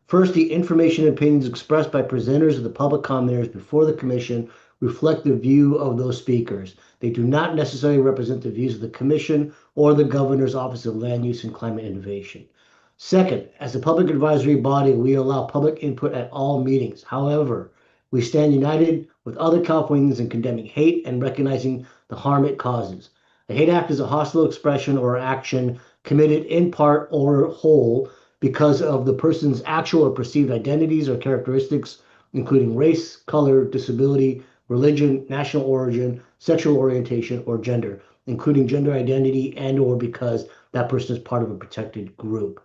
First, the information and opinions expressed by presenters and the public commenters before the commission reflect the view of those speakers. They do not necessarily represent the views of the commission or the governor's office of land use and climate innovation. Second, as a public advisory body, we allow public input at all meetings. However, we stand united with other Californians in condemning hate and recognizing the harm it causes. The hate act is a hostile expression or action committed in part or whole because of the person's actual or perceived identities or characteristics, including race, color, disability, religion, national origin, sexual orientation, or gender, including gender identity and or because that person is part of a protected group.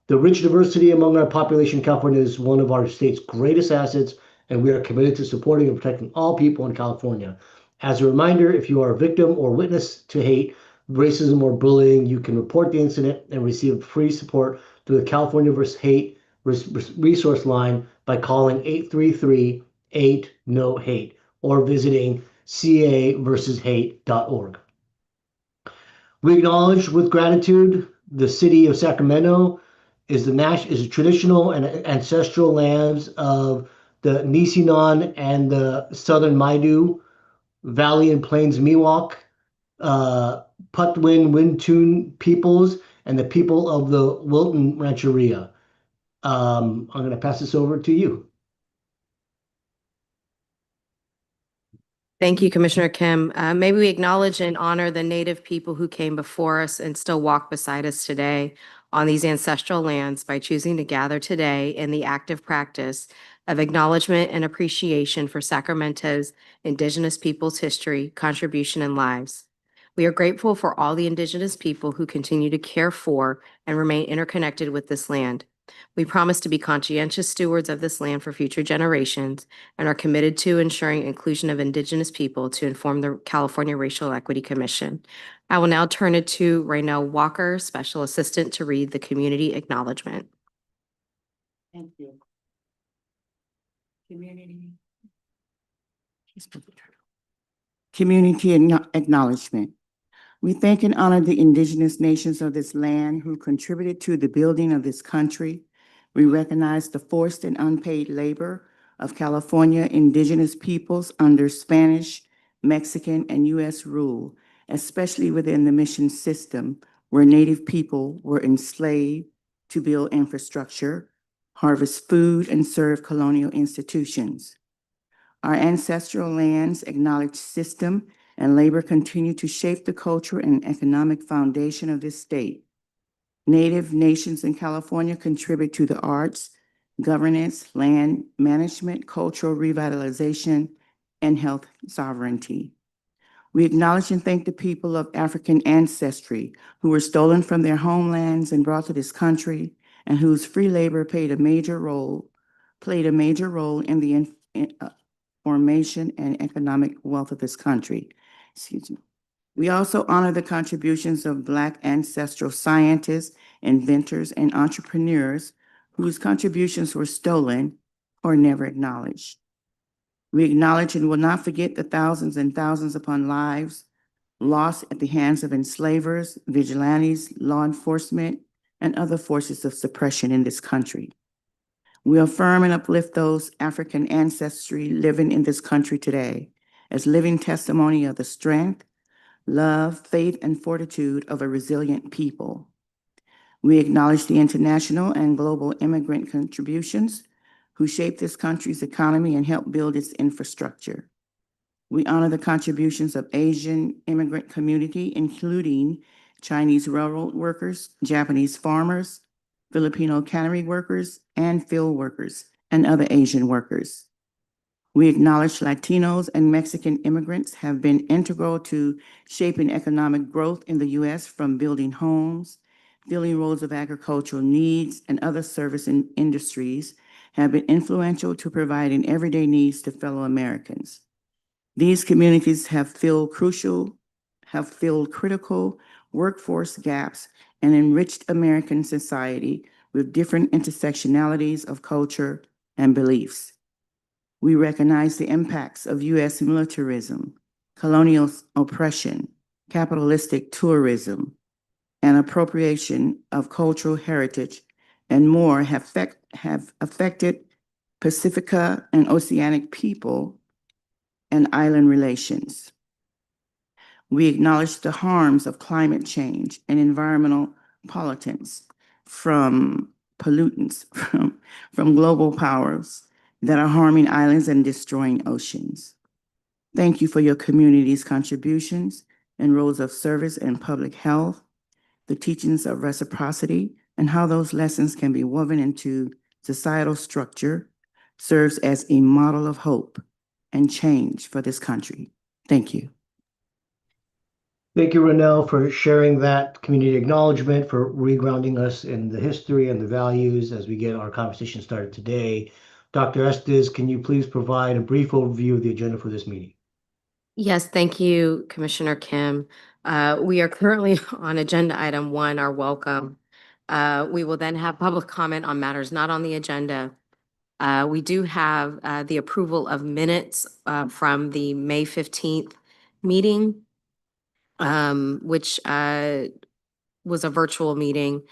The rich diversity among our population in California is one of our state's greatest assets, and we are committed to supporting and protecting all people in California. As a reminder, if you are a victim or witness to hate, racism, or bullying, you can report the incident and receive free support through the California vs. Hate resource line by calling 833-8-NO-HATE or visiting caversushate.org. We acknowledge with gratitude the city of Sacramento is the traditional and ancestral lands of the Nisenan and the Southern Maidu Valley and Plains Miwok, Patwin Wintun peoples, and the people of the Wilton Rancheria. I'm going to pass this over to you. Thank you, Commissioner Kim. May we acknowledge and honor the Native people who came before us and still walk beside us today on these ancestral lands by choosing to gather today in the active practice of acknowledgement and appreciation for Sacramento's Indigenous peoples' history, contribution, and lives. We are grateful for all the Indigenous people who continue to care for and remain interconnected with this land. We promise to be conscientious stewards of this land for future generations and are committed to ensuring inclusion of Indigenous people to inform the California Racial Equity Commission. I will now turn it to Raynell Walker, Special Assistant, to read the community acknowledgement. Thank you. Community acknowledgement. We thank and honor the indigenous nations of this land who contributed to the building of this country. We recognize the forced and unpaid labor of California indigenous peoples under Spanish, Mexican, and U.S. rule, especially within the mission system where Native people were enslaved to build infrastructure, harvest food, and serve colonial institutions. Our ancestral lands acknowledged system and labor continue to shape the culture and economic foundation of this state. Native nations in California contribute to the arts, governance, land management, cultural revitalization, and health sovereignty. We acknowledge and thank the people of African ancestry who were stolen from their homelands and brought to this country and whose free labor played a major role in the formation and economic wealth of this country. Excuse me. We also honor the contributions of Black ancestral scientists, inventors, and entrepreneurs whose contributions were stolen or never acknowledged. We acknowledge and will not forget the thousands and thousands upon lives lost at the hands of enslavers, vigilantes, law enforcement, and other forces of suppression in this country. We affirm and uplift those African ancestry living in this country today as living testimony of the strength, love, faith, and fortitude of a resilient people. We acknowledge the international and global immigrant contributions who shaped this country's economy and helped build its infrastructure. We honor the contributions of Asian immigrant community, including Chinese railroad workers, Japanese farmers, Filipino cannery workers, and field workers, and other Asian workers. We acknowledge Latinos and Mexican immigrants have been integral to shaping economic growth in the U.S. from building homes, filling roles of agricultural needs, and other service industries have been influential to providing everyday needs to fellow Americans. These communities have filled critical workforce gaps and enriched American society with different intersectionalities of culture and beliefs. We recognize the impacts of U.S. militarism, colonial oppression, capitalistic tourism, and appropriation of cultural heritage, and more have have affected Pacifica and Oceanic people and island relations. We acknowledge the harms of climate change and environmental pollutants from pollutants from global powers that are harming islands and destroying oceans. Thank you for your community's contributions and roles of service in public health, the teachings of reciprocity, and how those lessons can be woven into societal structure serves as a model of hope and change for this country. Thank you. Thank you, Ronell, for sharing that community acknowledgement, for regrounding us in the history and the values as we get our conversation started today. Dr. Estes, can you please provide a brief overview of the agenda for this meeting? Yes, thank you, Commissioner Kim. We are currently on agenda item 1, our welcome. We will then have public comment on matters not on the agenda. We do have the approval of minutes from the May 15th meeting, which was a virtual meeting.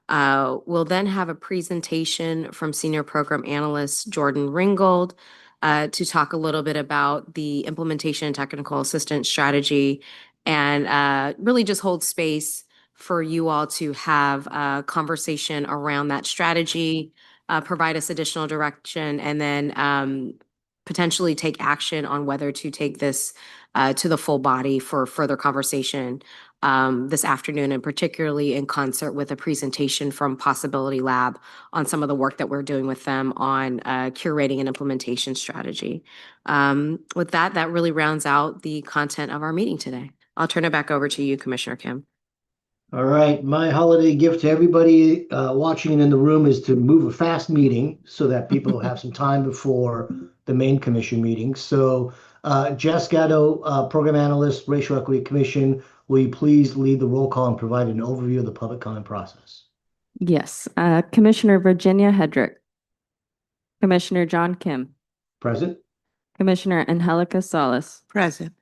We'll then have a presentation from Senior Program Analyst Jordan Ringgold to talk a little bit about the implementation and technical assistance strategy and really just hold space for you all to have a conversation around that strategy, provide us additional direction, and then potentially take action on whether to take this to the full body for further conversation this afternoon, and particularly in concert with a presentation from Possibility Lab on some of the work that we're doing with them on curating an implementation strategy. With that, that really rounds out the content of our meeting today. I'll turn it back over to you, Commissioner Kim. All right, my holiday gift to everybody watching in the room is to move a fast meeting so that people have some time before the main commission meeting. So Jess Gatto, Program Analyst, Racial Equity Commission, will you please lead the roll call and provide an overview of the public comment process? Yes, Commissioner Virginia Hedrick, Commissioner John Kim, Present? Commissioner Angelica Salas. Present.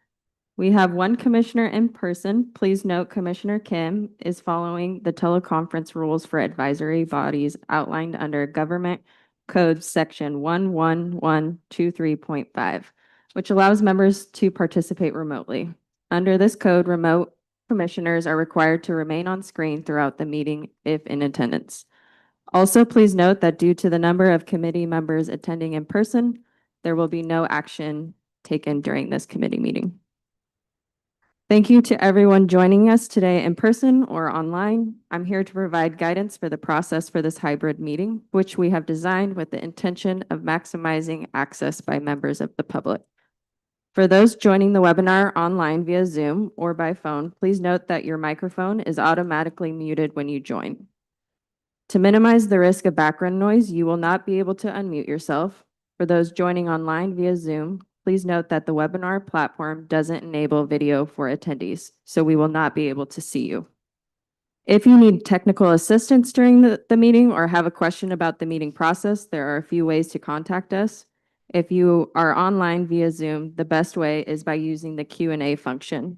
We have one commissioner in person. Please note Commissioner Kim is following the teleconference rules for advisory bodies outlined under Government Code Section 11123.5, which allows members to participate remotely. Under this code, remote commissioners are required to remain on screen throughout the meeting if in attendance. Also, please note that due to the number of committee members attending in person, there will be no action taken during this committee meeting. Thank you to everyone joining us today in person or online. I'm here to provide guidance for the process for this hybrid meeting, which we have designed with the intention of maximizing access by members of the public. For those joining the webinar online via Zoom or by phone, please note that your microphone is automatically muted when you join. To minimize the risk of background noise, you will not be able to unmute yourself. For those joining online via Zoom, please note that the webinar platform doesn't enable video for attendees, so we will not be able to see you. If you need technical assistance during the meeting or have a question about the meeting process, there are a few ways to contact us. If you are online via Zoom, the best way is by using the Q&A function.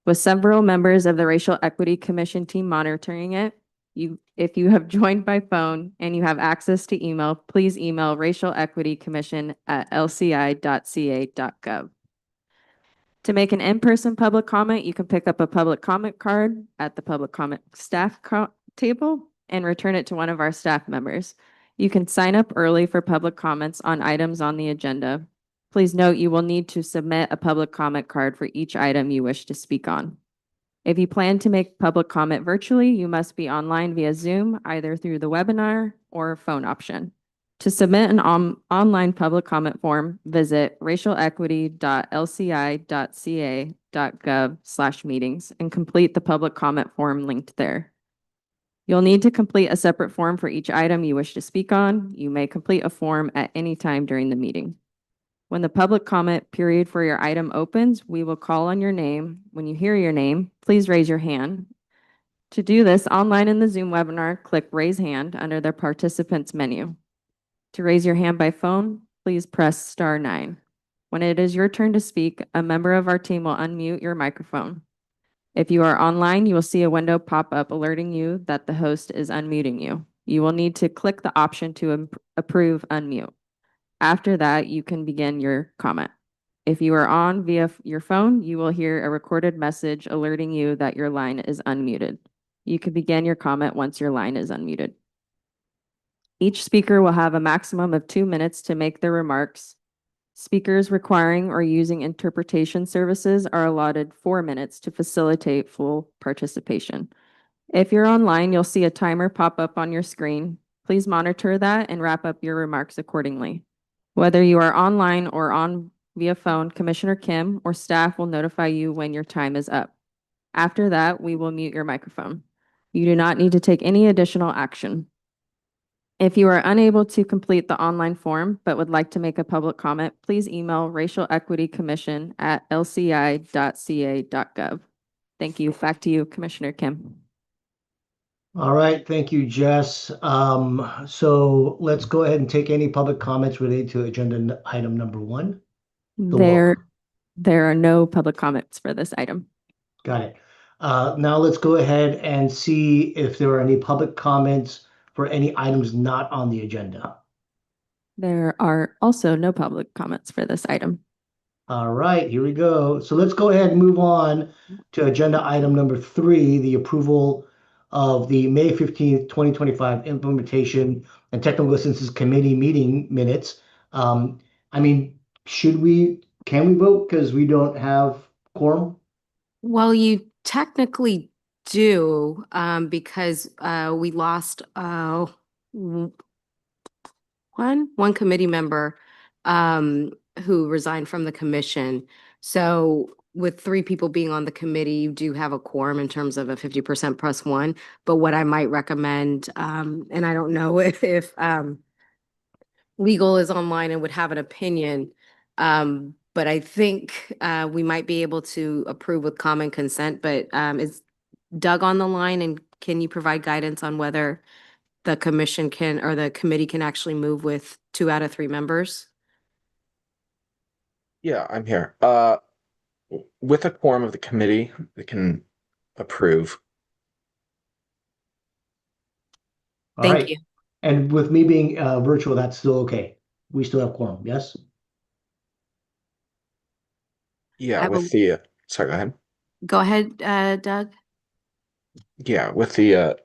With several members of the Racial Equity Commission team monitoring it, if you have joined by phone and you have access to email, please email racialequitycommission@lci.ca.gov. To make an in-person public comment, you can pick up a public comment card at the public comment staff table and return it to one of our staff members. You can sign up early for public comments on items on the agenda. Please note you will need to submit a public comment card for each item you wish to speak on. If you plan to make public comment virtually, you must be online via Zoom, either through the webinar or phone option. To submit an online public comment form, visit racialequity.lci.ca.gov/meetings and complete the public comment form linked there. You'll need to complete a separate form for each item you wish to speak on. You may complete a form at any time during the meeting. When the public comment period for your item opens, we will call on your name. When you hear your name, please raise your hand. To do this, online in the Zoom webinar, click Raise Hand under the Participants menu. To raise your hand by phone, please press *9. When it is your turn to speak, a member of our team will unmute your microphone. If you are online, you will see a window pop up alerting you that the host is unmuting you. You will need to click the option to approve unmute. After that, you can begin your comment. If you are on via your phone, you will hear a recorded message alerting you that your line is unmuted. You can begin your comment once your line is unmuted. Each speaker will have a maximum of 2 minutes to make their remarks. Speakers requiring or using interpretation services are allotted 4 minutes to facilitate full participation. If you're online, you'll see a timer pop up on your screen. Please monitor that and wrap up your remarks accordingly. Whether you are online or on via phone, Commissioner Kim or staff will notify you when your time is up. After that, we will mute your microphone. You do not need to take any additional action. If you are unable to complete the online form but would like to make a public comment, please email racialequitycommission@lci.ca.gov. Thank you. Back to you, Commissioner Kim. All right, thank you, Jess. So let's go ahead and take any public comments related to agenda item number 1. There are no public comments for this item. Got it. Now let's go ahead and see if there are any public comments for any items not on the agenda. There are also no public comments for this item. All right, here we go. So let's go ahead and move on to agenda item number 3, the approval of the May 15th, 2025 Implementation and Technical Assistance Committee meeting minutes. Can we vote because we don't have quorum? Well, you technically do, because we lost one committee member who resigned from the commission. So with 3 people being on the committee, you do have a quorum in terms of a 50% plus 1. But what I might recommend, and I don't know if legal is online and would have an opinion, but I think we might be able to approve with common consent. But is Doug on the line, and can you provide guidance on whether the commission can, or the committee can actually move with 2 out of 3 members? Yeah, I'm here. With a quorum of the committee, they can approve. All Thank right. you. And with me being virtual, that's still okay. We still have quorum, yes? Yeah, with the sorry, go ahead. Go ahead, Doug. Yeah, with the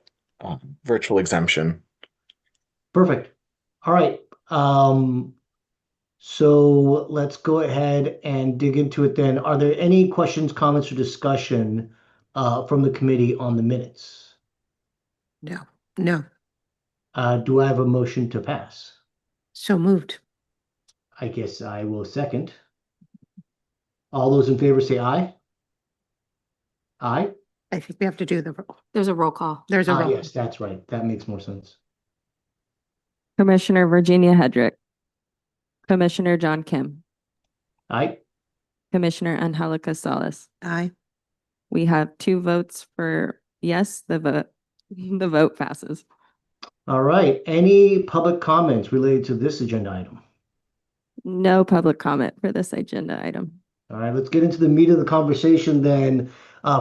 virtual exemption. Perfect. All right. So let's go ahead and dig into it then. Are there any questions, comments, or discussion from the committee on the minutes? No. Do I have a motion to pass? So moved. I guess I will second. All those in favor say aye. Aye? I think we have to do the roll. There's a roll call. There's a roll. Yes, that's right. That makes more sense. Commissioner Virginia Hedrick. Commissioner John Kim. Aye. Commissioner Angelica Salas. Aye. We have 2 votes for yes, the vote passes. All right. Any public comments related to this agenda item? No public comment for this agenda item. All right, let's get into the meat of the conversation then.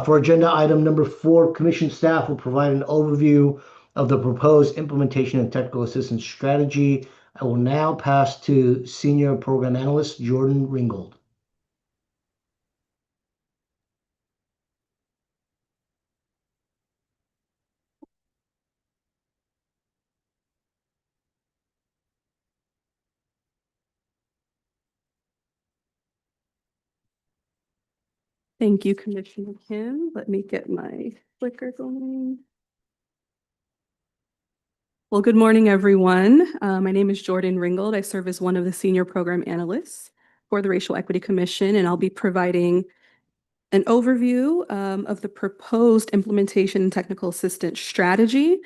For agenda item number 4, Commission staff will provide an overview of the proposed implementation and technical assistance strategy. I will now pass to Senior Program Analyst Jordan Ringgold. Thank you, Commissioner Kim. Let me get my clicker going. Well, good morning, everyone. My name is Jordan Ringgold. I serve as one of the senior program analysts for the Racial Equity Commission, and I'll be providing an overview of the proposed implementation and technical assistance strategy,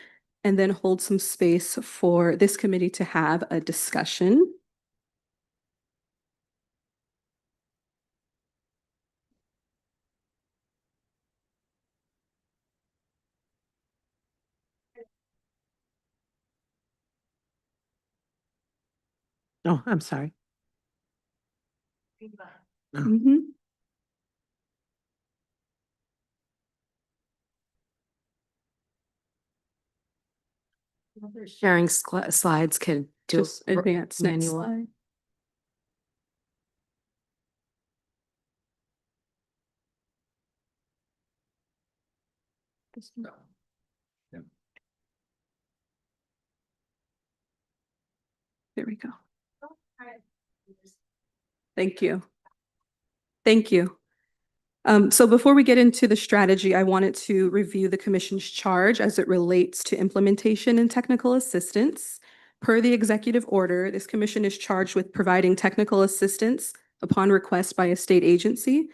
and then hold some space for this committee to have a discussion. Oh, I'm sorry. Mhm. Sharing slides could do Just advance next manual. slide. There we go. Thank you. Thank you. So before we get into the strategy, I wanted to review the commission's charge as it relates to implementation and technical assistance. Per the executive order, this commission is charged with providing technical assistance upon request by a state agency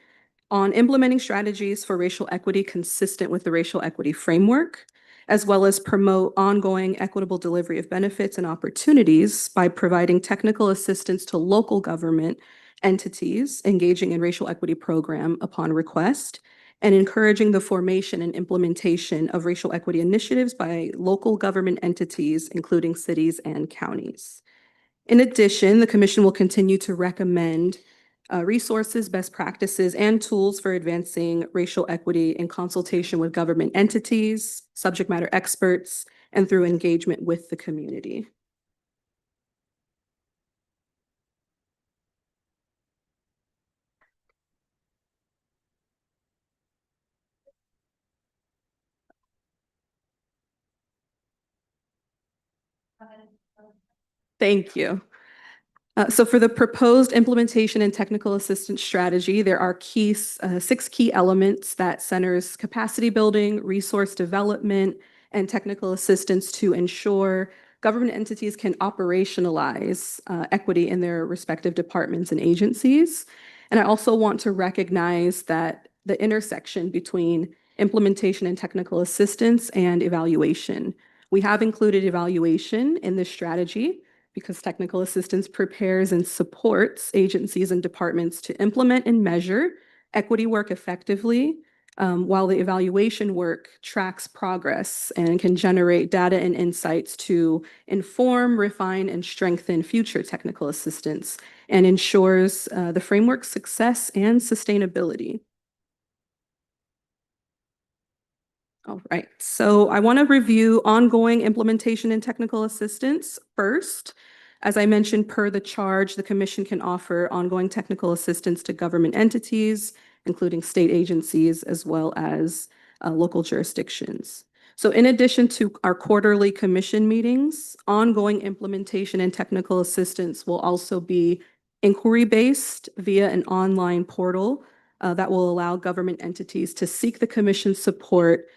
on implementing strategies for racial equity consistent with the racial equity framework, as well as promote ongoing equitable delivery of benefits and opportunities by providing technical assistance to local government entities engaging in racial equity program upon request, and encouraging the formation and implementation of racial equity initiatives by local government entities, including cities and counties. In addition, the commission will continue to recommend resources, best practices, and tools for advancing racial equity in consultation with government entities, subject matter experts, and through engagement with the community. Thank you. So for the proposed implementation and technical assistance strategy, there are 6 key elements that centers capacity building, resource development, and technical assistance to ensure government entities can operationalize equity in their respective departments and agencies. And I also want to recognize that the intersection between implementation and technical assistance and evaluation. We have included evaluation in this strategy because technical assistance prepares and supports agencies and departments to implement and measure equity work effectively, while the evaluation work tracks progress and can generate data and insights to inform, refine, and strengthen future technical assistance and ensures the framework's success and sustainability. All right, so I want to review ongoing implementation and technical assistance first. As I mentioned, per the charge, the commission can offer ongoing technical assistance to government entities, including state agencies, as well as local jurisdictions. So in addition to our quarterly commission meetings, ongoing implementation and technical assistance will also be inquiry-based via an online portal that will allow government entities to seek the commission's support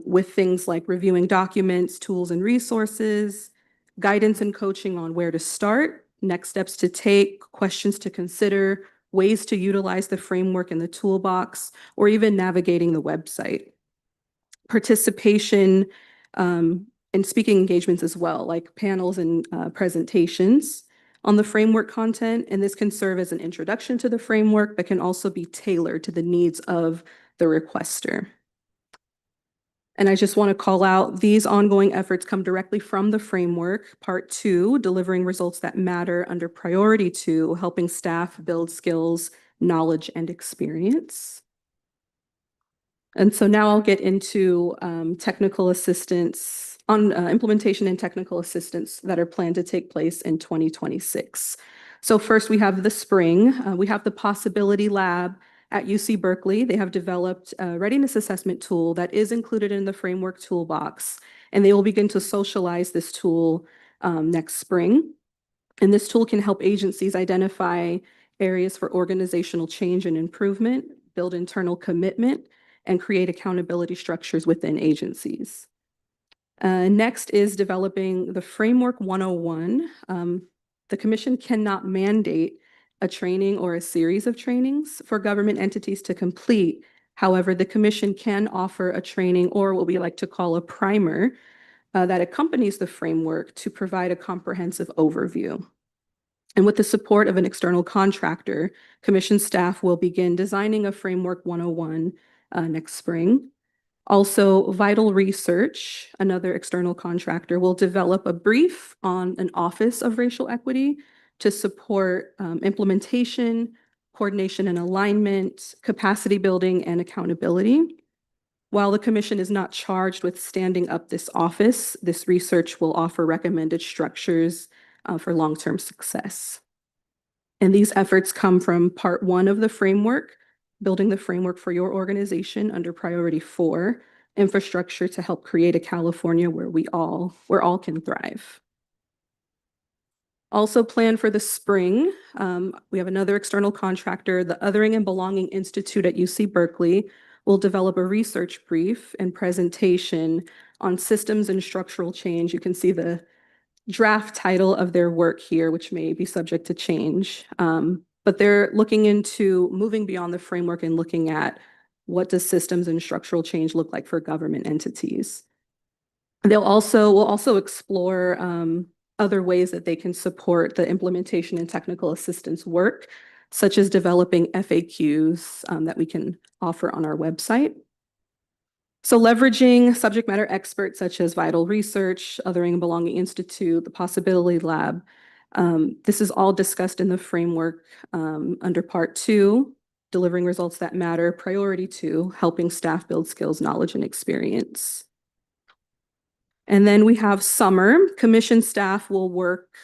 with things like reviewing documents, tools, and resources, guidance and coaching on where to start, next steps to take, questions to consider, ways to utilize the framework in the toolbox, or even navigating the website. Participation in speaking engagements as well, like panels and presentations on the framework content, and this can serve as an introduction to the framework, but can also be tailored to the needs of the requester. And I just want to call out, these ongoing efforts come directly from the framework. Part 2, delivering results that matter, under priority 2, helping staff build skills, knowledge, and experience. And so now I'll get into technical assistance on implementation and technical assistance that are planned to take place in 2026. So first we have the spring. We have the Possibility Lab at UC Berkeley. They have developed a readiness assessment tool that is included in the framework toolbox, and they will begin to socialize this tool next spring. And this tool can help agencies identify areas for organizational change and improvement, build internal commitment, and create accountability structures within agencies. Next is developing the Framework 101. The commission cannot mandate a training or a series of trainings for government entities to complete. However, the commission can offer a training, or what we like to call a primer, that accompanies the framework to provide a comprehensive overview. And with the support of an external contractor, commission staff will begin designing a Framework 101 next spring. Also, Vital Research, another external contractor, will develop a brief on an Office of Racial Equity to support implementation, coordination and alignment, capacity building, and accountability. While the commission is not charged with standing up this office, this research will offer recommended structures for long-term success. And these efforts come from part 1 of the framework, building the framework for your organization under priority 4, infrastructure to help create a California where all can thrive. Also planned for the spring, we have another external contractor, the Othering and Belonging Institute at UC Berkeley will develop a research brief and presentation on systems and structural change. You can see the draft title of their work here, which may be subject to change. But they're looking into moving beyond the framework and looking at what does systems and structural change look like for government entities. Will also explore other ways that they can support the implementation and technical assistance work, such as developing FAQs that we can offer on our website. So leveraging subject matter experts such as Vital Research, Othering and Belonging Institute, the Possibility Lab. This is all discussed in the framework under part 2, delivering results that matter, priority 2, helping staff build skills, knowledge, and experience. And then we have summer. Commission staff will work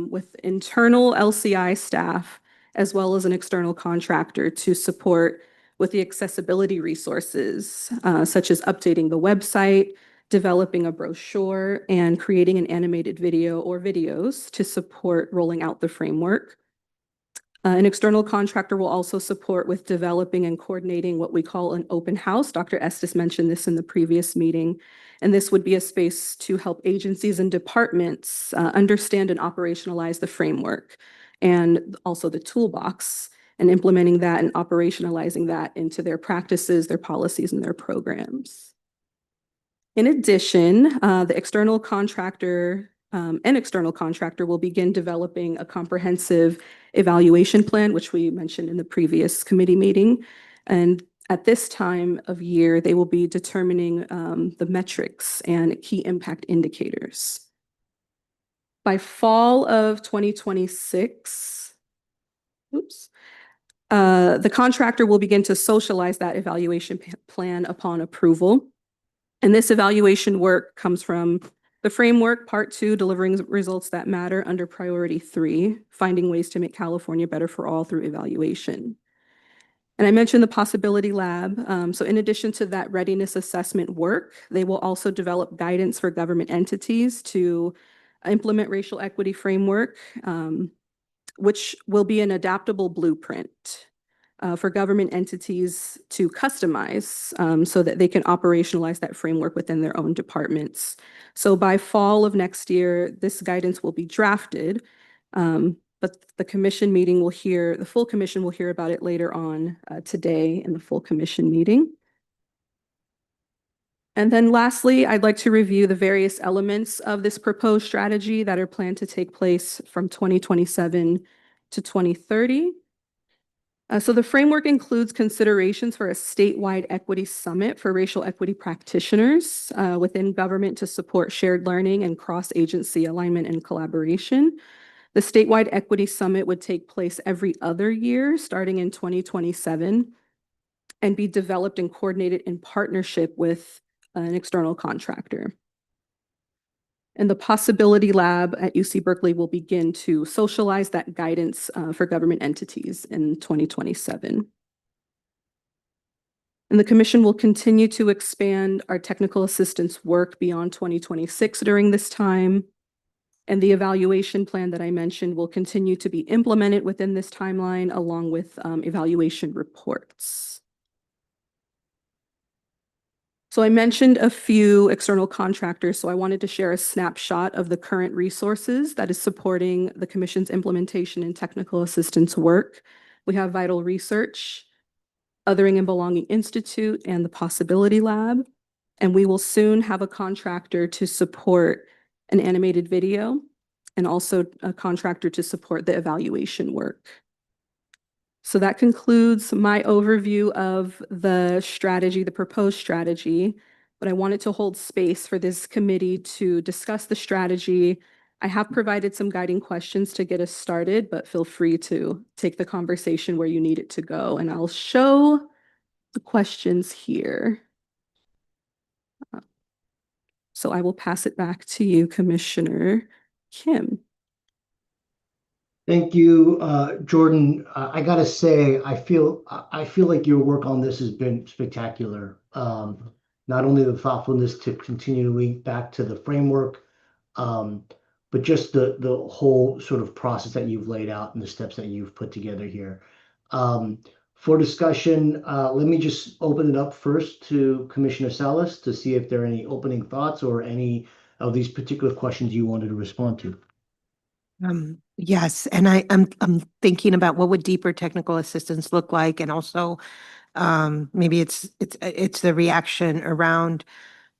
with internal LCI staff as well as an external contractor to support with the accessibility resources, such as updating the website, developing a brochure, and creating an animated video or videos to support rolling out the framework. An external contractor will also support with developing and coordinating what we call an open house. Dr. Estes mentioned this in the previous meeting, and this would be a space to help agencies and departments understand and operationalize the framework and also the toolbox, and implementing that and operationalizing that into their practices, their policies, and their programs. In addition, an external contractor will begin developing a comprehensive evaluation plan, which we mentioned in the previous committee meeting. And at this time of year, they will be determining the metrics and key impact indicators. By fall of 2026, the contractor will begin to socialize that evaluation plan upon approval. And this evaluation work comes from the framework, part 2, delivering results that matter under priority 3, finding ways to make California better for all through evaluation. And I mentioned the Possibility Lab. So in addition to that readiness assessment work, they will also develop guidance for government entities to implement racial equity framework, which will be an adaptable blueprint for government entities to customize so that they can operationalize that framework within their own departments. So by fall of next year, this guidance will be drafted, but the full commission will hear about it later on today in the full commission meeting. And then lastly, I'd like to review the various elements of this proposed strategy that are planned to take place from 2027 to 2030. So the framework includes considerations for a statewide equity summit for racial equity practitioners within government to support shared learning and cross-agency alignment and collaboration. The statewide equity summit would take place every other year, starting in 2027, and be developed and coordinated in partnership with an external contractor. And the Possibility Lab at UC Berkeley will begin to socialize that guidance for government entities in 2027. And the commission will continue to expand our technical assistance work beyond 2026 during this time. And the evaluation plan that I mentioned will continue to be implemented within this timeline, along with evaluation reports. So I mentioned a few external contractors, so I wanted to share a snapshot of the current resources that is supporting the commission's implementation and technical assistance work. We have Vital Research, Othering and Belonging Institute, and the Possibility Lab. And we will soon have a contractor to support an animated video and also a contractor to support the evaluation work. So that concludes my overview of the strategy, the proposed strategy, but I wanted to hold space for this committee to discuss the strategy. I have provided some guiding questions to get us started, but feel free to take the conversation where you need it to go. And I'll show the questions here. So I will pass it back to you, Commissioner Kim. Thank you, Jordan. I gotta say, I feel like your work on this has been spectacular. Not only the thoughtfulness to continue to link back to the framework, um, but just the whole sort of process that you've laid out and the steps that you've put together here. Um, for discussion, let me just open it up first to Commissioner Salas to see if there are any opening thoughts or any of these particular questions you wanted to respond to. Yes, and I'm thinking about what would deeper technical assistance look like, and also maybe it's the reaction around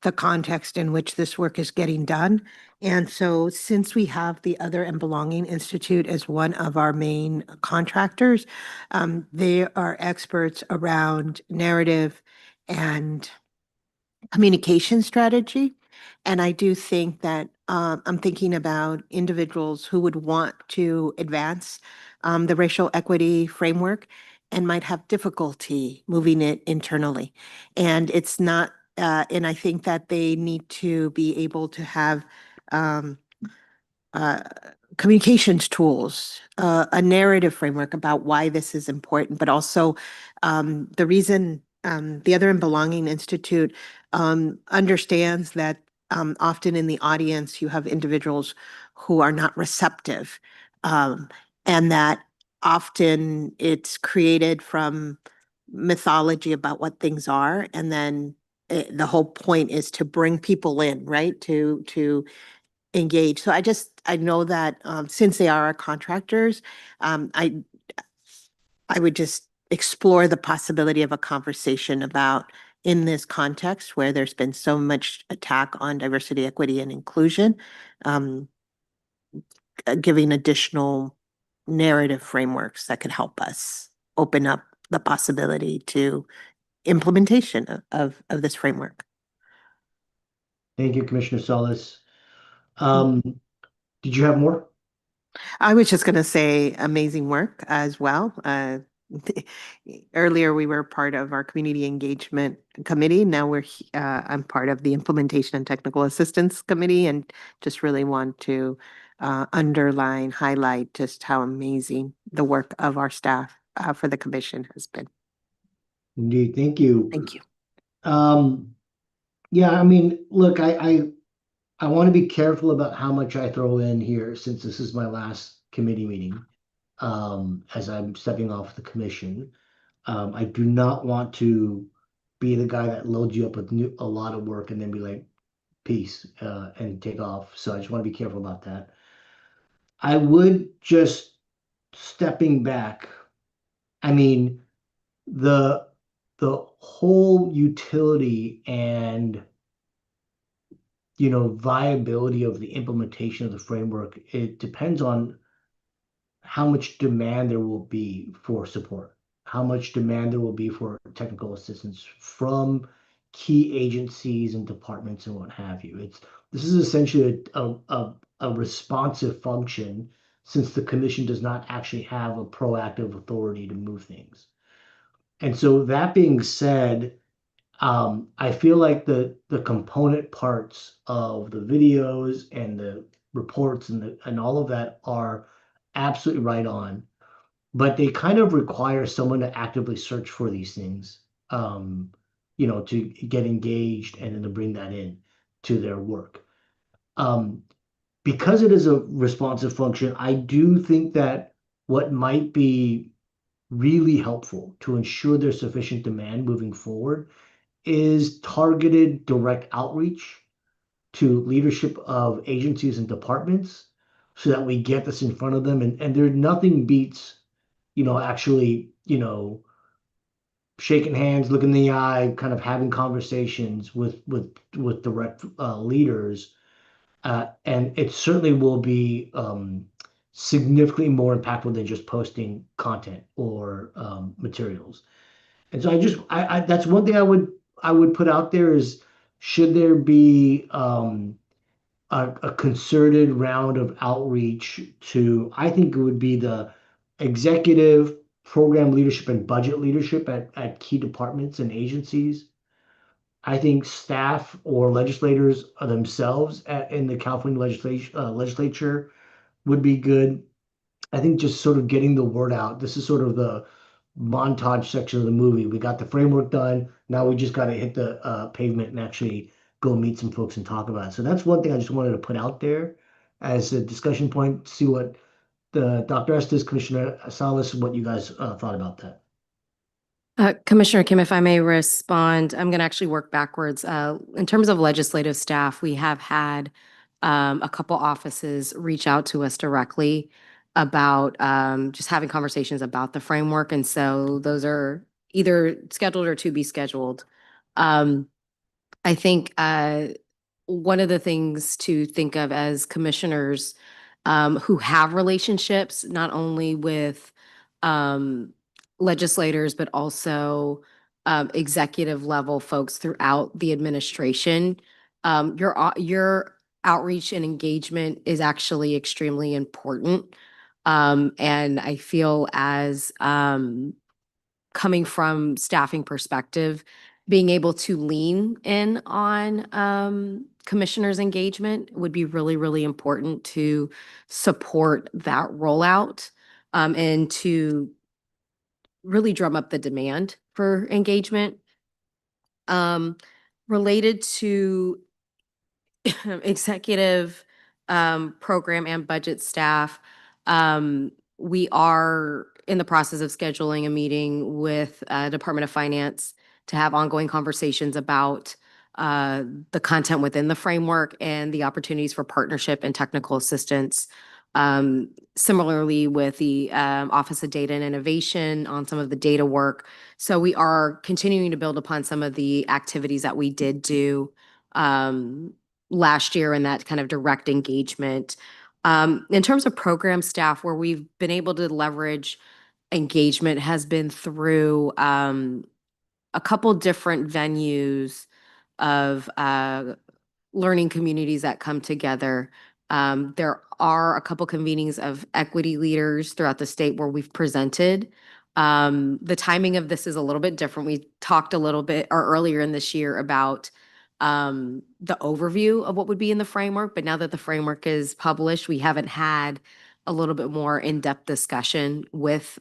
the context in which this work is getting done. And so since we have the Other and Belonging Institute as one of our main contractors, they are experts around narrative and communication strategy. And I do think that I'm thinking about individuals who would want to advance the racial equity framework and might have difficulty moving it internally. And it's not, and I think that they need to be able to have um, uh, communications tools, a narrative framework about why this is important, but also the reason the Other and Belonging Institute understands that often in the audience you have individuals who are not receptive, and that often it's created from mythology about what things are, and then the whole point is to bring people in, right? To engage. So I know that since they are our contractors, I would just explore the possibility of a conversation about, in this context where there's been so much attack on diversity, equity, and inclusion, um, giving additional narrative frameworks that could help us open up the possibility to implementation of this framework. Thank you, Commissioner Salas. Did you have more? I was just going to say amazing work as well. Earlier, we were part of our community engagement committee. Now I'm part of the implementation and technical assistance committee, and just really want to underline, highlight just how amazing the work of our staff for the commission has been. Indeed, thank you. Thank you. Yeah, I mean, look, I want to be careful about how much I throw in here since this is my last committee meeting, as I'm stepping off the commission. I do not want to be the guy that loads you up with a lot of work and then be like, peace, and take off. So I just want to be careful about that. I would just stepping back. I mean, the the whole utility and viability of the implementation of the framework, it depends on how much demand there will be for support, how much demand there will be for technical assistance from key agencies and departments and what have you. This is essentially a responsive function since the commission does not actually have a proactive authority to move things. And so that being said, I feel like the component parts of the videos and the reports and all of that are absolutely right on, but they kind of require someone to actively search for these things, to get engaged and then to bring that in to their work. Because it is a responsive function, I do think that what might be really helpful to ensure there's sufficient demand moving forward is targeted direct outreach to leadership of agencies and departments so that we get this in front of them. And there nothing beats, actually, shaking hands, looking in the eye, kind of having conversations with direct leaders. And it certainly will be significantly more impactful than just posting content or materials. And so I that's one thing I would put out there is should there be a concerted round of outreach to, I think it would be the executive program leadership and budget leadership at key departments and agencies, I think staff or legislators themselves in the California legislature would be good. I think just sort of getting the word out. This is sort of the montage section of the movie. We got the framework done. Now we just got to hit the pavement and actually go meet some folks and talk about it. So that's one thing I just wanted to put out there as a discussion point. See what the Dr. Estes, Commissioner Salas, what you guys thought about that. Commissioner Kim, if I may respond, I'm going to actually work backwards. In terms of legislative staff, we have had a couple offices reach out to us directly about just having conversations about the framework. And so those are either scheduled or to be scheduled. I think one of the things to think of as commissioners who have relationships, not only with legislators, but also executive level folks throughout the administration. Your outreach and engagement is actually extremely important. And I feel as coming from staffing perspective, being able to lean in on commissioners' engagement would be really, really important to support that rollout and to really drum up the demand for engagement. Related to executive program and budget staff, we are in the process of scheduling a meeting with Department of Finance to have ongoing conversations about the content within the framework and the opportunities for partnership and technical assistance. Similarly with the Office of Data and Innovation on some of the data work. So we are continuing to build upon some of the activities that we did do last year and that kind of direct engagement. In terms of program staff, where we've been able to leverage engagement has been through a couple different venues of learning communities that come together. There are a couple convenings of equity leaders throughout the state where we've presented. The timing of this is a little bit different. We talked a little bit or earlier in this year about the overview of what would be in the framework, but now that the framework is published, we haven't had a little bit more in-depth discussion with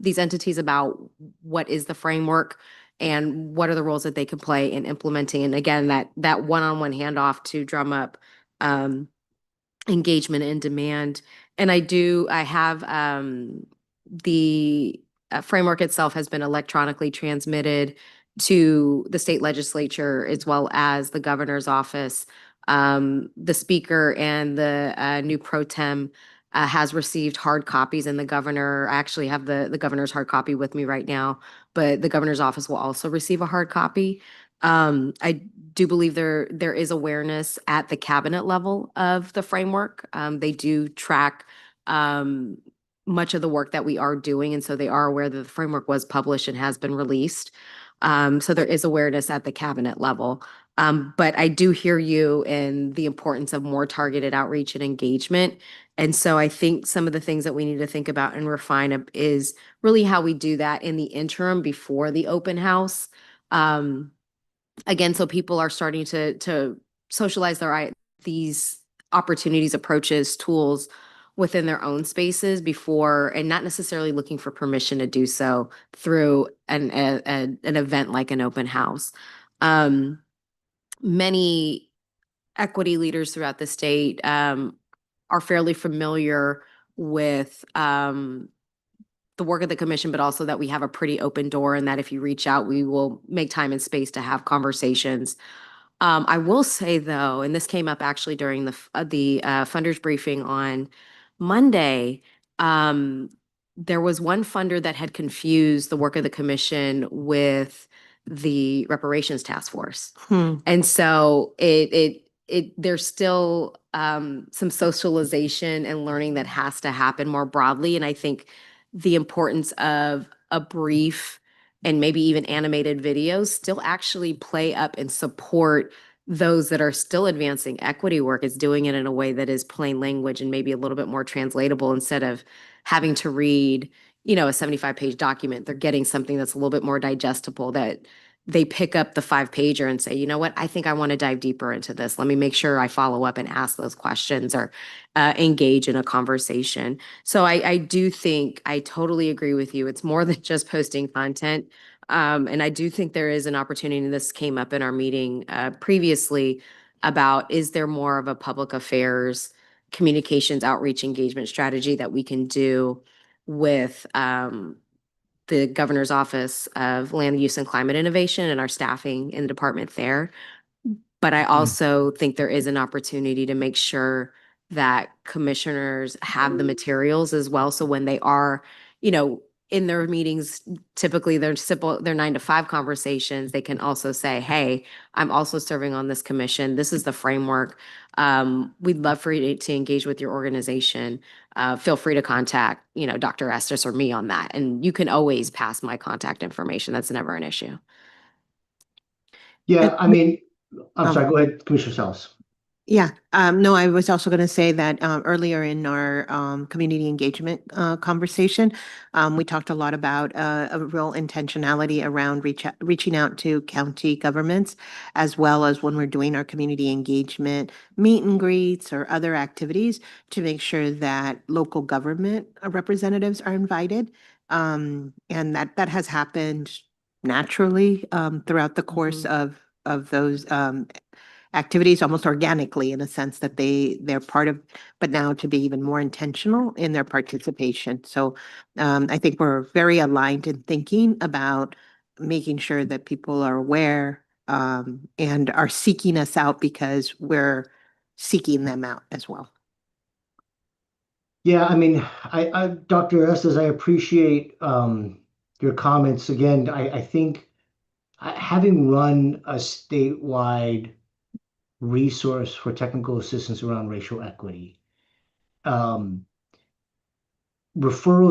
these entities about what is the framework and what are the roles that they can play in implementing. And again, that one-on-one handoff to drum up engagement and demand. And I have the framework itself has been electronically transmitted to the state legislature as well as the governor's office. The speaker and the new pro tem has received hard copies, and the governor, I actually have the governor's hard copy with me right now, but the governor's office will also receive a hard copy. I do believe there is awareness at the cabinet level of the framework. They do track much of the work that we are doing, and so they are aware that the framework was published and has been released. So there is awareness at the cabinet level. But I do hear you in the importance of more targeted outreach and engagement. And so I think some of the things that we need to think about and refine is really how we do that in the interim before the open house. Again, so people are starting to socialize these opportunities, approaches, tools within their own spaces before, and not necessarily looking for permission to do so through an event like an open house. Many equity leaders throughout the state are fairly familiar with the work of the commission, but also that we have a pretty open door and that if you reach out, we will make time and space to have conversations. I will say though, and this came up actually during the funders briefing on Monday, there was one funder that had confused the work of the commission with the reparations task force. And so there's still some socialization and learning that has to happen more broadly. And I think the importance of a brief and maybe even animated videos still actually play up and support those that are still advancing equity work, is doing it in a way that is plain language and maybe a little bit more translatable instead of having to read, a 75-page document. They're getting something that's a little bit more digestible that they pick up the 5-pager and say, you know what, I think I want to dive deeper into this. Let me make sure I follow up and ask those questions or engage in a conversation. So I do think, I totally agree with you. It's more than just posting content. And I do think there is an opportunity, and this came up in our meeting previously, about is there more of a public affairs communications outreach engagement strategy that we can do with the Governor's Office of Land Use and Climate Innovation and our staffing in the department there. But I also think there is an opportunity to make sure that commissioners have the materials as well. So when they are, in their meetings, typically they're simple, they're 9 to 5 conversations. They can also say, hey, I'm also serving on this commission. This is the framework. We'd love for you to engage with your organization. Feel free to contact, Dr. Estes or me on that. And you can always pass my contact information. That's never an issue. Yeah, I mean, I'm Um, sorry, go ahead, Commissioner Salas. Yeah, no, I was also going to say that earlier in our community engagement conversation, we talked a lot about a real intentionality around reaching out to county governments, as well as when we're doing our community engagement meet and greets or other activities, to make sure that local government representatives are invited. And that has happened naturally throughout the course of those activities, almost organically, in a sense that they're part of, but now to be even more intentional in their participation. So I think we're very aligned in thinking about making sure that people are aware and are seeking us out because we're seeking them out as well. Yeah, I mean, Dr. Estes, I appreciate your comments. Again, I think having run a statewide resource for technical assistance around racial equity, referrals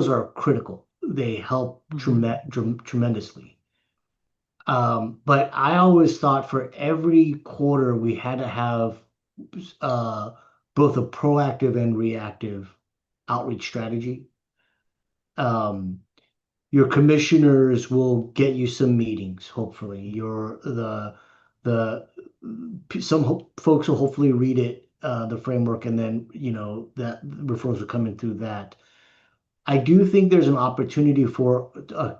are critical. They help tremendously. But I always thought for every quarter we had to have both a proactive and reactive outreach strategy. Your commissioners will get you some meetings, hopefully. Some folks will hopefully read it, the framework, and then that referrals will come in through that. I do think there's an opportunity for a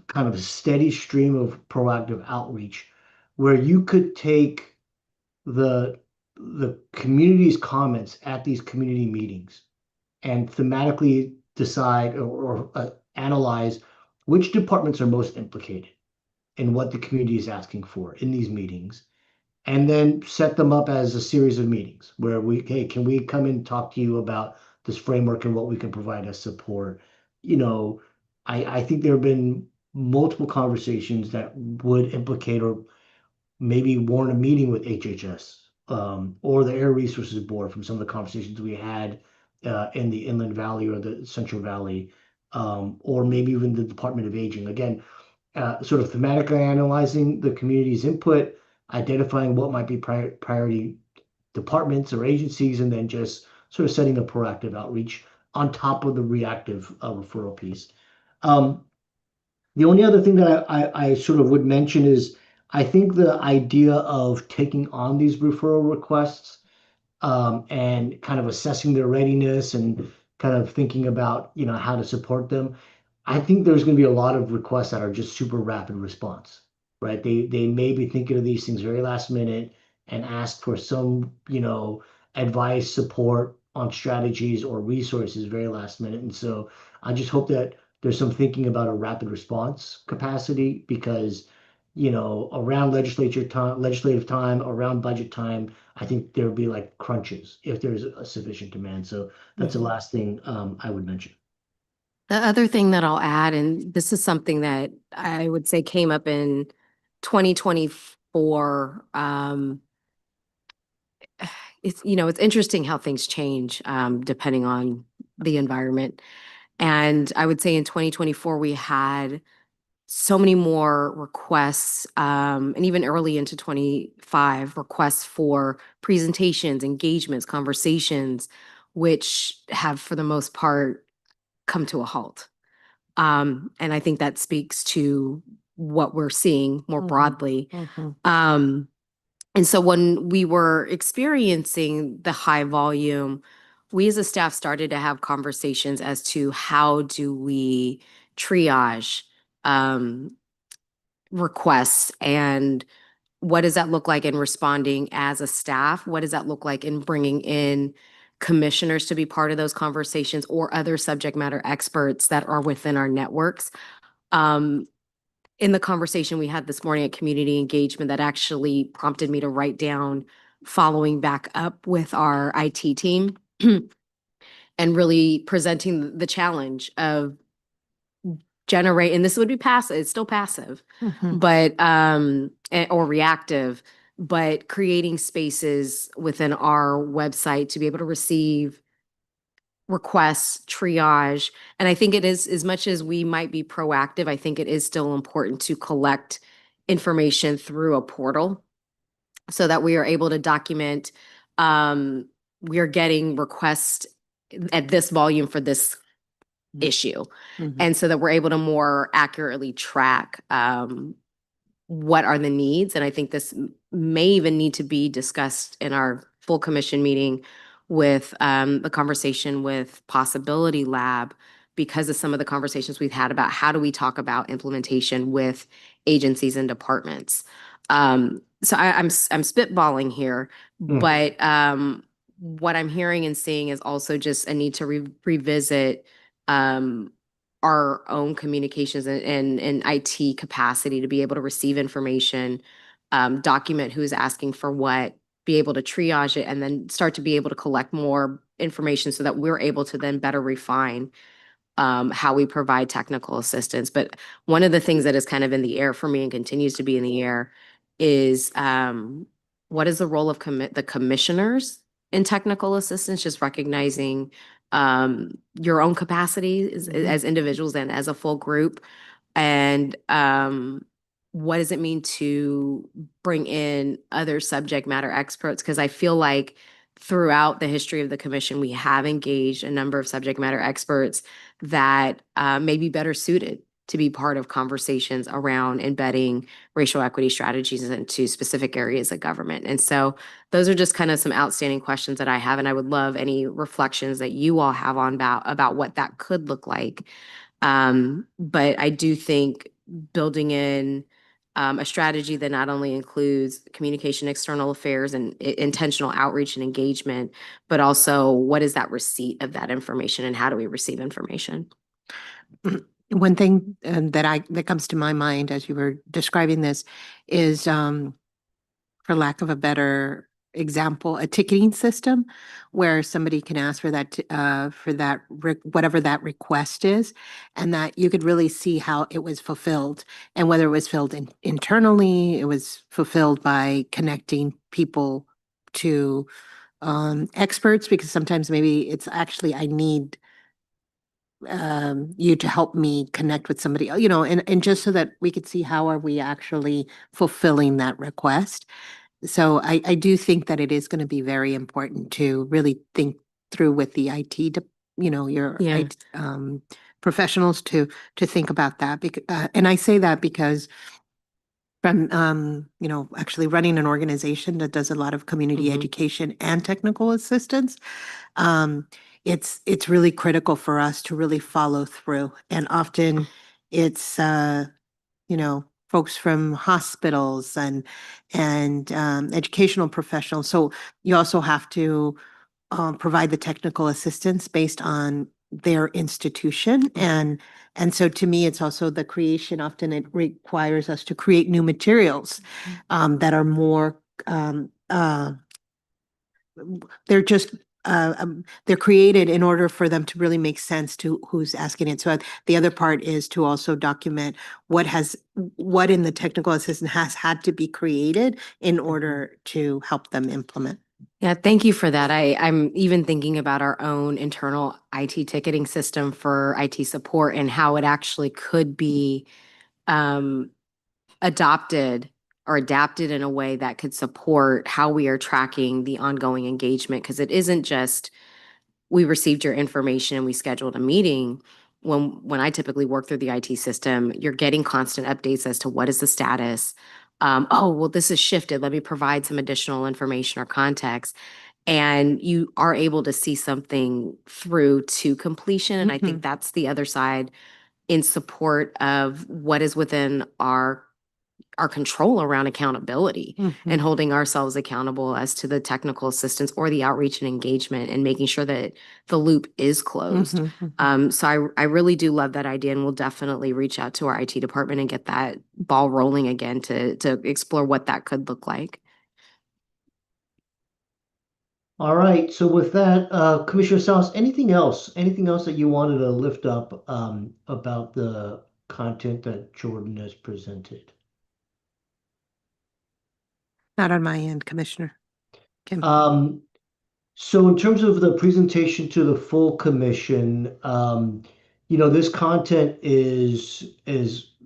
kind of a steady stream of proactive outreach where you could take the community's comments at these community meetings and thematically decide or analyze which departments are most implicated in what the community is asking for in these meetings, and then set them up as a series of meetings where hey, can we come and talk to you about this framework and what we can provide as support? I think there have been multiple conversations that would implicate or maybe warrant a meeting with HHS or the Air Resources Board from some of the conversations we had in the Inland Valley or the Central Valley, or maybe even the Department of Aging. Again, sort of thematically analyzing the community's input, identifying what might be priority departments or agencies, and then just sort of setting a proactive outreach on top of the reactive referral piece. The only other thing that I sort of would mention is I think the idea of taking on these referral requests and kind of assessing their readiness and kind of thinking about how to support them. I think there's going to be a lot of requests that are just super rapid response, right? They may be thinking of these things very last minute and ask for some advice, support on strategies or resources very last minute. And so I just hope that there's some thinking about a rapid response capacity because around legislative time, around budget time, I think there would be like crunches if there's a sufficient demand. So that's the last thing I would mention. The other thing that I'll add, and this is something that I would say came up in 2024. It's interesting how things change depending on the environment. And I would say in 2024, we had so many more requests, and even early into 25, requests for presentations, engagements, conversations, which have, for the most part, come to a halt. And I think that speaks to what we're seeing more Mhm. broadly. Mhm. And so when we were experiencing the high volume, we as a staff started to have conversations as to how do we triage requests, and what does that look like in responding as a staff? What does that look like in bringing in commissioners to be part of those conversations or other subject matter experts that are within our networks? In the conversation we had this morning at community engagement, that actually prompted me to write down, following back up with our IT team and really presenting the challenge of generate, and this would be passive, it's still passive, Mhm. but or reactive, but creating spaces within our website to be able to receive requests, triage. And I think it is, as much as we might be proactive, I think it is still important to collect information through a portal so that we are able to document, we are getting requests at this volume for this issue. Mhm. And so that we're able to more accurately track what are the needs. And I think this may even need to be discussed in our full commission meeting with the conversation with Possibility Lab, because of some of the conversations we've had about how do we talk about implementation with agencies and departments. So I'm spitballing here, but what I'm hearing and seeing is also just a need to revisit our own communications and IT capacity to be able to receive information, document who's asking for what, be able to triage it, and then start to be able to collect more information so that we're able to then better refine how we provide technical assistance. But one of the things that is kind of in the air for me and continues to be in the air is what is the role of the commissioners in technical assistance, just recognizing your own capacity as individuals and as a full group. And what does it mean to bring in other subject matter experts? Because I feel like throughout the history of the commission, we have engaged a number of subject matter experts that may be better suited to be part of conversations around embedding racial equity strategies into specific areas of government. And so those are just kind of some outstanding questions that I have, and I would love any reflections that you all have on about what that could look like. But I do think building in a strategy that not only includes communication, external affairs, and intentional outreach and engagement, but also what is that receipt of that information and how do we receive information? One thing that comes to my mind as you were describing this is, for lack of a better example, a ticketing system where somebody can ask for that whatever that request is, and that you could really see how it was fulfilled, and whether it was filled internally, it was fulfilled by connecting people to experts, because sometimes maybe it's actually I need you to help me connect with somebody, and just so that we could see how are we actually fulfilling that request. So I do think that it is going to be very important to really think through with the IT, your Yeah. IT, professionals to think about that. And I say that because from, actually running an organization that does a lot of community Mhm. education and technical assistance, um, it's really critical for us to really follow through. And often it's, folks from hospitals and educational professionals. So you also have to provide the technical assistance based on their institution. And so to me, it's also the creation. Often it requires us to create new materials that are more, they're just, they're created in order for them to really make sense to who's asking it. So the other part is to also document what in the technical assistance has had to be created in order to help them implement. Yeah, thank you for that. I'm even thinking about our own internal IT ticketing system for IT support and how it actually could be adopted or adapted in a way that could support how we are tracking the ongoing engagement. Because it isn't just we received your information and we scheduled a meeting. when I typically work through the IT system, you're getting constant updates as to what is the status. Oh, well, this is shifted. Let me provide some additional information or context. And you are able to see something through to completion. And I think that's the other side in support of what is within our control around accountability and holding ourselves accountable as to the technical assistance or the outreach and engagement and making sure that the loop is closed. So I really do love that idea, and we'll definitely reach out to our IT department and get that ball rolling again to explore what that could look like. All right, so with that, Commissioner Salas, anything else? Anything else that you wanted to lift up about the content that Jordan has presented? Not on my end, Commissioner. Kim. So in terms of the presentation to the full commission, this content is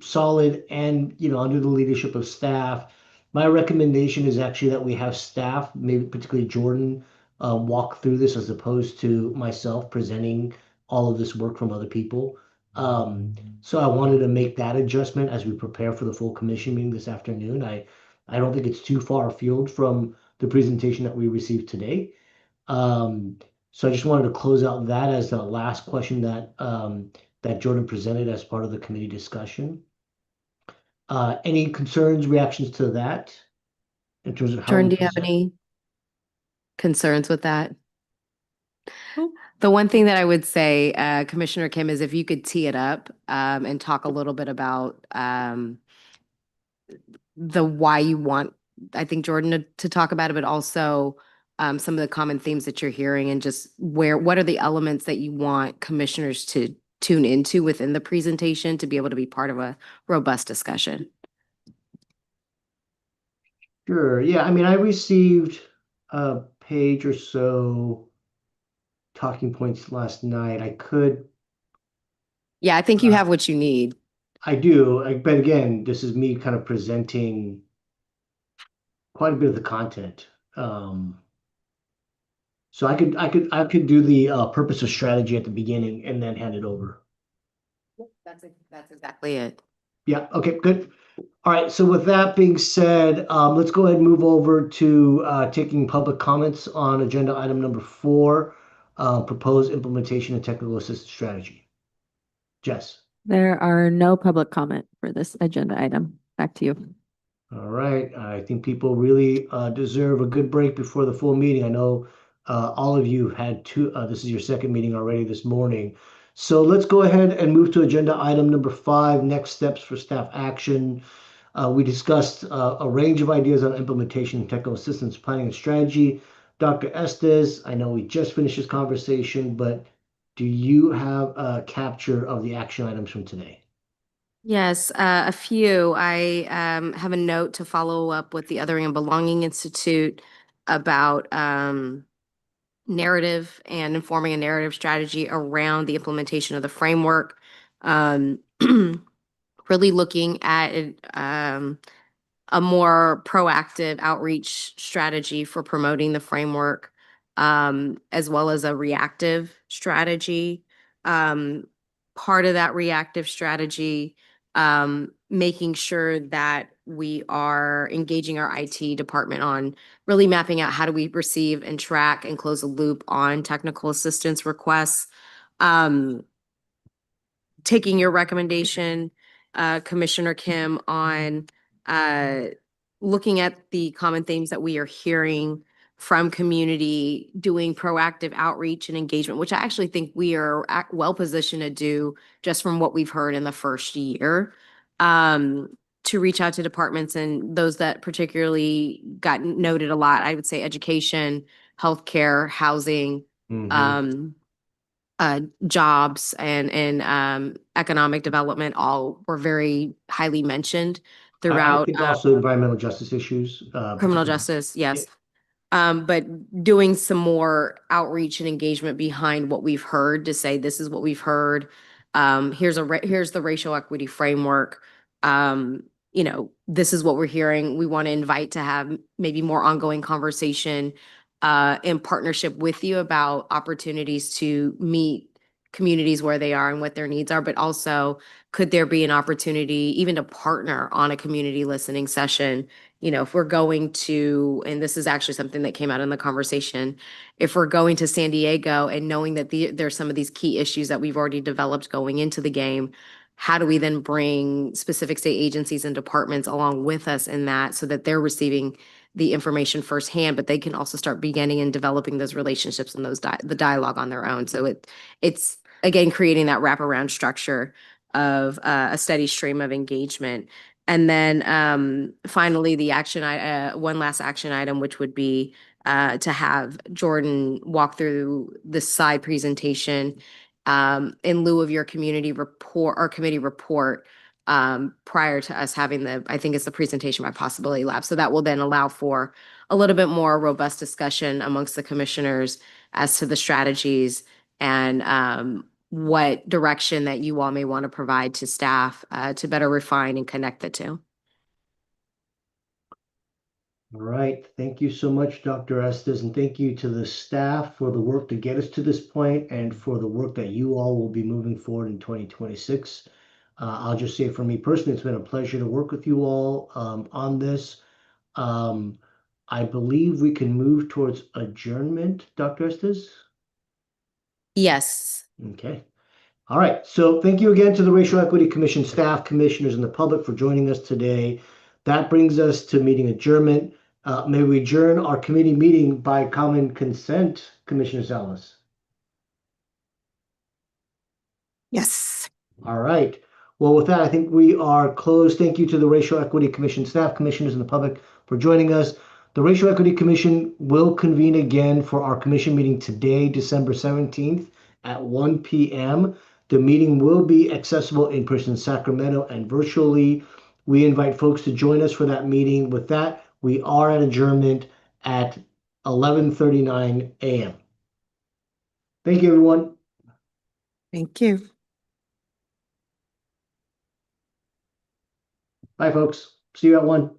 solid and, under the leadership of staff. My recommendation is actually that we have staff, maybe particularly Jordan, walk through this as opposed to myself presenting all of this work from other people. So I wanted to make that adjustment as we prepare for the full commission meeting this afternoon. I don't think it's too far afield from the presentation that we received today. So I just wanted to close out that as the last question that Jordan presented as part of the committee discussion. Any concerns, reactions to that in terms of how Jordan, we do you have present? any concerns with that? The one thing that I would say, Commissioner Kim, is if you could tee it up and talk a little bit about the why you want, I think, Jordan to talk about it, but also some of the common themes that you're hearing and just what are the elements that you want commissioners to tune into within the presentation to be able to be part of a robust discussion. Sure. Yeah. I mean, I received a page or so talking points last night. Yeah, I think you have what you need. I do. But again, this is me kind of presenting quite a bit of the content. So I could do the purpose of strategy at the beginning and then hand it over. That's exactly it. Yeah. Okay. Good. All right. So with that being said, let's go ahead and move over to taking public comments on agenda item number 4, proposed implementation and technical assistance strategy. Jess. There are no public comment for this agenda item. Back to you. All right. I think people really deserve a good break before the full meeting. I know all of you had this is your second meeting already this morning. So let's go ahead and move to agenda item number 5, next steps for staff action. We discussed a range of ideas on implementation, technical assistance, planning, and strategy. Dr. Estes, I know we just finished this conversation, but do you have a capture of the action items from today? Yes, a few. I have a note to follow up with the Othering and Belonging Institute about narrative and informing a narrative strategy around the implementation of the framework. Really looking at a more proactive outreach strategy for promoting the framework, as well as a reactive strategy. Part of that reactive strategy, making sure that we are engaging our IT department on really mapping out how do we receive and track and close the loop on technical assistance requests. Taking your recommendation, Commissioner Kim, on looking at the common themes that we are hearing from community, doing proactive outreach and engagement, which I actually think we are well positioned to do just from what we've heard in the first year, to reach out to departments and those that particularly got noted a lot. I would say education, healthcare, housing, jobs and economic development all were very highly mentioned I throughout think also environmental justice issues. criminal justice, yes. But doing some more outreach and engagement behind what we've heard to say, this is what we've heard. Here's the racial equity framework. This is what we're hearing. We want to invite to have maybe more ongoing conversation in partnership with you about opportunities to meet communities where they are and what their needs are, but also could there be an opportunity even to partner on a community listening session? You know, if we're going to, and this is actually something that came out in the conversation, if we're going to San Diego and knowing that there's some of these key issues that we've already developed going into the game, how do we then bring specific state agencies and departments along with us in that so that they're receiving the information firsthand, but they can also start beginning and developing those relationships and the dialogue on their own. So it's again creating that wraparound structure of a steady stream of engagement. And then finally, one last action item, which would be to have Jordan walk through the side presentation in lieu of your community report or committee report prior to us having I think it's the presentation by Possibility Lab. So that will then allow for a little bit more robust discussion amongst the commissioners as to the strategies and what direction that you all may want to provide to staff to better refine and connect the two. All right, thank you so much, Dr. Estes, and thank you to the staff for the work to get us to this point and for the work that you all will be moving forward in 2026. I'll just say for me personally, it's been a pleasure to work with you all on this. I believe we can move towards adjournment, Dr. Estes? Yes. Okay. All right. So thank you again to the Racial Equity Commission staff, commissioners, and the public for joining us today. That brings us to meeting adjournment. May we adjourn our committee meeting by common consent, Commissioner Salas? Yes. All right. Well, with that, I think we are closed. Thank you to the Racial Equity Commission staff, commissioners, and the public for joining us. The Racial Equity Commission will convene again for our commission meeting today, December 17th at 1 p.m. The meeting will be accessible in person in Sacramento and virtually. We invite folks to join us for that meeting. With that, we are at adjournment at 11:39 a.m. Thank you, everyone. Thank you. Bye, folks. See you at 1.